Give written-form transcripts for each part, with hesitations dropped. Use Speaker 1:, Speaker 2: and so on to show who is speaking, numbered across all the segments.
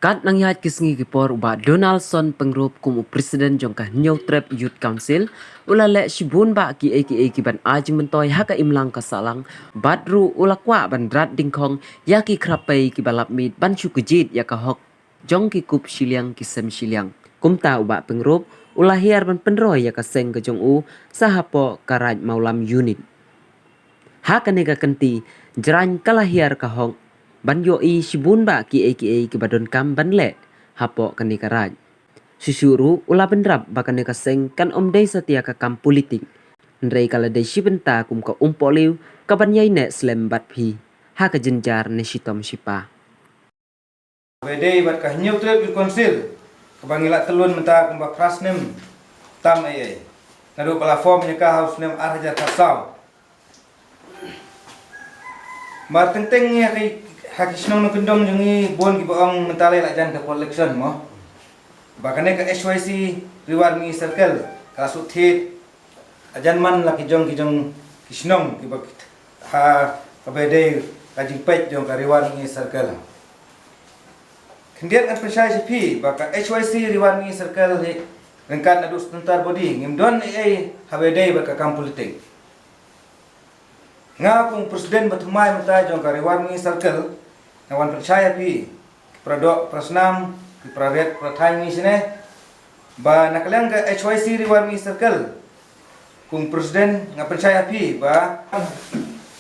Speaker 1: Kat nangyat kisngi kipor uba Donaldson pengrup kumu presiden jongkah New Trap Youth Council ulale shibun ba ki ban ajing mentoy haka imlang kasalang badru ulakwa ban drat dingkong yaki krapai ki balap mit ban syukujit yaka hok jong ki kup shiliang kisem shiliang kumta uba pengrup ulahir ban penroy yaka seng ke jong u sahapo karaj maulam unit haka nega kenti jerain kalahir kahong ban yo i shibun ba ki badon kam ban le hapo kani karaj susuru ula bendrap bakane kaseng kan om dei setia ka kam politik ndrei kala dei shibenta kum ka umpoliu ka ban yai ne slem bat phi ha ka jenjar ne shitom shipa
Speaker 2: Wedei bat kah nyau trip di konsil kebangila telun menta kumba krasnem tam ayai nadu platform nya ka house nem arhaja kasau mar tenteng nya kai hakisnong no kendong jungi bon ki baong mentale la jan ka collection mo bakane ka SYC reward mi circle ka suthit ajan man la ki jong kisnong ki bak ha kabedei ka jingpet jong ka reward mi circle Kemudian appreciasi pi baka HYC Riwan mi circle ni rengkan adu sebentar body ngimdon ai habedai baka kam politik. Ngapung presiden batumai mata jong ka Riwan mi circle ngawan percaya pi pradok prasnam ki praret prathai mi sine ba nakalang ka HYC Riwan mi circle kung presiden ngapercaya pi ba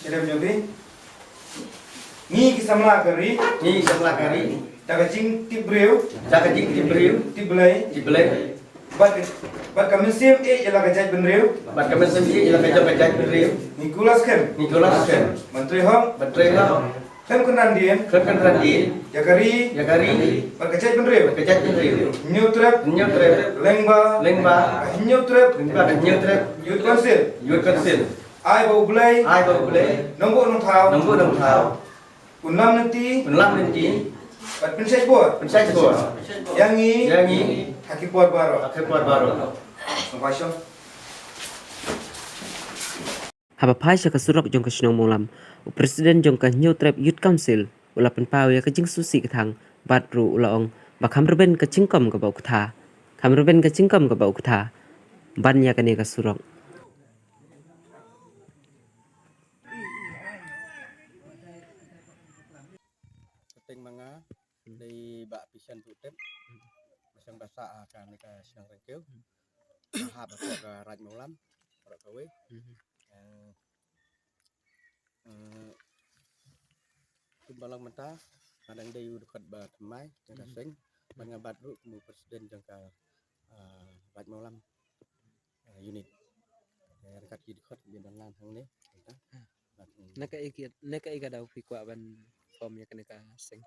Speaker 2: sedem nyobi ni kisamla kari Jaga jing tibreu, tiblai. Bat kami sim ialah kajat benreu. Nicholas Kem. Menteri Hong. Kem kenandian. Jagari. Bat kajat benreu. New Trap. Lengba. New Trap. Youth Council. Ai bau bulai. Nombor nong thau. Unlam nanti. Bat pensai buat. Yangi. Hakip buat baru. Mengkasih.
Speaker 1: haba phai sha ka surok jong ka shnong molam presiden jong ka New Trap Youth Council ula pen paw ya ka jing susi ka thang batru ula ong ba kham reben ka chingkom ka bau kutha ban ya ka ne ka surok
Speaker 3: Ting manga dari bak pisan tutep masang basa akan ka siang rengkeu ha ba ka raj maulam ora kawe kumbalang menta kadang dayu dekat ba temai jangka seng bangabat ru kemu presiden jangka raj maulam unit dekat ki dekat di dalam hang ni
Speaker 1: neka ika dau fi kwa ban form ya ka ne ka seng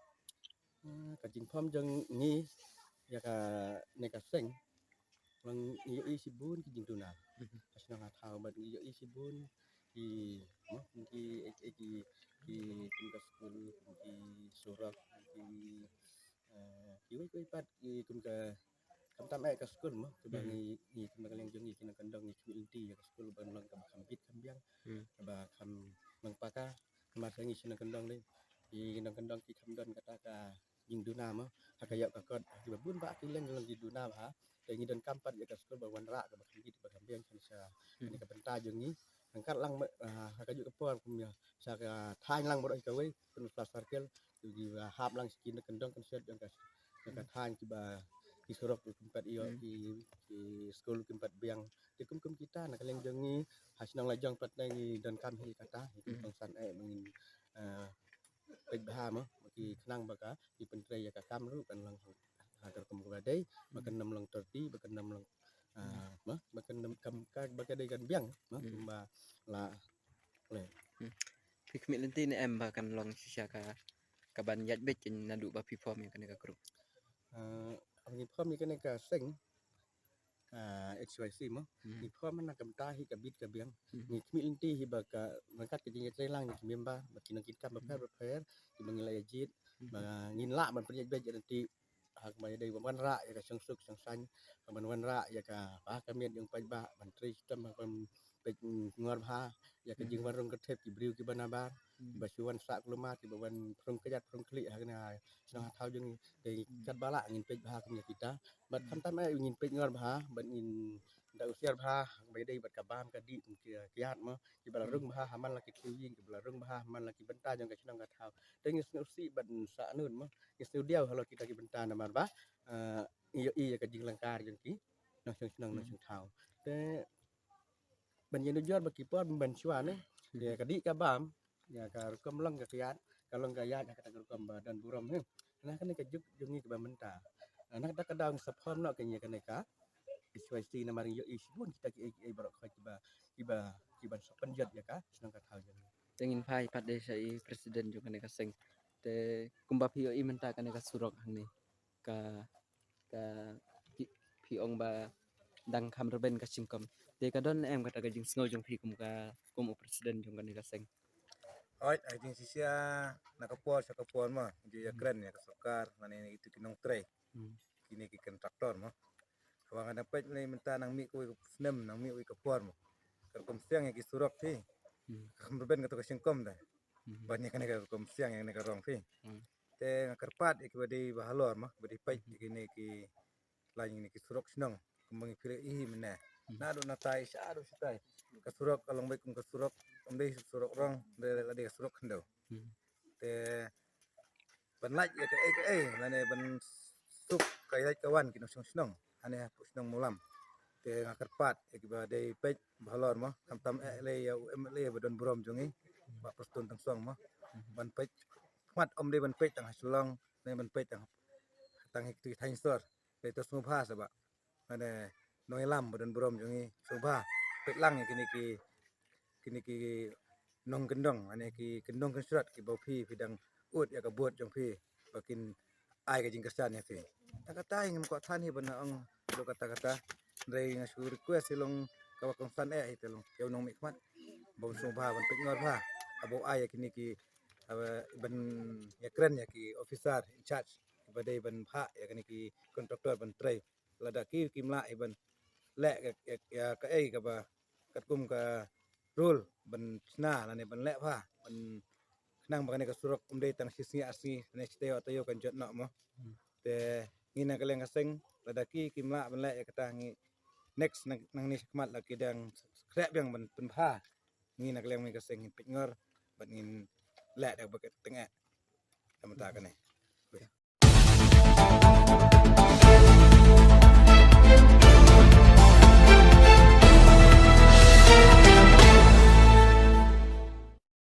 Speaker 3: kajing pom jang ni ya ka neka seng lang iyo isibun ki jing tuna asna nga thau ba iyo isibun ki mo ki tingkat school ki surak ki wei pat ki kum ka kam tam ai ka school mo ke bang ni kum ka leng jong ni kina kandang ni community ya ka school ban lang ka kambit kambiang ba kam mang paka ma sangi sina kandang ni ki kandang ki kamdan kata ka jing duna mo hakaya ka kot ki bun ba ki leng lang di duna ba ngi dan kampat ya ka school ba wan ra ka ba kambit ba kambiang sa ni ka benta jong ni angkat lang hakayu ka por kum ya sa ka thai lang bodoi ka wei kun sa circle di hap lang skin kendong kan set yang ka thai ki ba ki surok tempat iyo ki school tempat biang di kum kita nak leng jong ni hasnang lajang pat nang dan kam hi kata kum san ai mengin pek bah mo ki kenang baka ki pentre ya ka kam ru kan lang hagar kum ba dei makan nam lang torti makan nam lang makan nam kam ka baka dei kan biang ba la le
Speaker 1: Fikmit nanti ni em bahkan long sisa ka ban yat bet kin nadu ba pi form yang kena ka group.
Speaker 3: Ni pom ni kena ka seng XYC mo ni pom na kam ta hi ka bit ka biang ni kmi inti hi ba ka mangkat ke jing lang ni memba makin kita ba per di mangilai jit ba ngin la man projek bet nanti hak mai dei wan ra ya ka sang suk sang san man wan ra ya ka ba ka miet yang pai ba ban tri sistem pek ngor bha ya ke jing warung ke thep ki briu ki banabar ba chuan sa kuluma ki bawan prong kejat prong kli ha na senang thau jeng ke kat bala ngin pek bha kum kita bat kam tam ai ngin pek ngor bha ban ngin da usiar bha bai dei bat ka bam ka di ki kiat ma ki bala rung bha haman la ki thiu yin ki bala rung bha haman la ki benta jong ka senang ka thau te ngis si ban sa nun ma ngis diau halo kita ki benta na mar ba iyo iya ka jing langkar jeng ki na senang na seng thau te ban yen jor ba ki por ban chuan ya ka di ka bam ya ka kam lang ka kiat kalong ka yat ka ta kam ba dan buram he na kan ka juk jung ni ka ba menta na ka ka dang sapon no ka nya ka ne ka SYC na maring yo isbun kita ki barok ka kiba sopan jet ya ka senang ka thau jeng
Speaker 4: tengin phai pat de sai presiden jo kane ka seng te kumba phi i menta kane ka surok hang ni ka phi ong ba dang kham rben ka singkom te ka don em kata ka jing snow jong phi kum presiden jong kane ka seng
Speaker 2: Oi, ai ting sisia nakapor sa kapor mo, di kren ya kasokar, nani itu kinong tray. Kini ki traktor mo. Awang ada pet ni minta nang mi ko snem nang mi ko kapor mo. Kerkom siang ya ki surok ti. Kam berben ka singkom dah. Banyak kan ka kom siang yang ka rong ti. Te ngakarpat iki badi bahalor mo, badi pet kini ki lain ni ki surok senong. Kumbang pire i mena. Nado natai syado sitai. Kasurok kalong baik kum kasurok amdei surok rong de surok kendo. Te ban laj ya ke lane ban sup kaya kawan kino senong ane senong mulam. Te ngakarpat iki ba de pej balor mo tam le ya le badon brom jongi ba postun tang song mo. Ban pej mat om de ban pej tang hasulong ne ban pej tang hik tu tain sor. Te tos mu bha sa ba. Ane noilam badon brom jongi subha pej lang kini ki nong gendong ane ki gendong kesrat ki bopi pidang ut ya kabut jong pi bakin ai ka jing kesan ya pi kata ngem ko thani bana ang do kata rei ngasu request silong kawakong san telong yaw nong mikmat bon subha ban pej ngor bha abo ai kini ki ban ya keren ya ki officer in charge badai ban pha ya kini ki kontraktor ban trai lada ki kimla iban le ya ka ka ba kat kum ka rule ban sna la ne ban le pha ban nang ba ne ka surok umdei tang sisi asni ne steo tayo kan jot no mo te ngina ka leng seng lada ki kimla ban le ka ta ngi next nang ni khmat la ki dang krep yang ban pen pha ngina ka leng mi ka seng pit ngor ban ngin le dak ba ka tengah tamata ka ne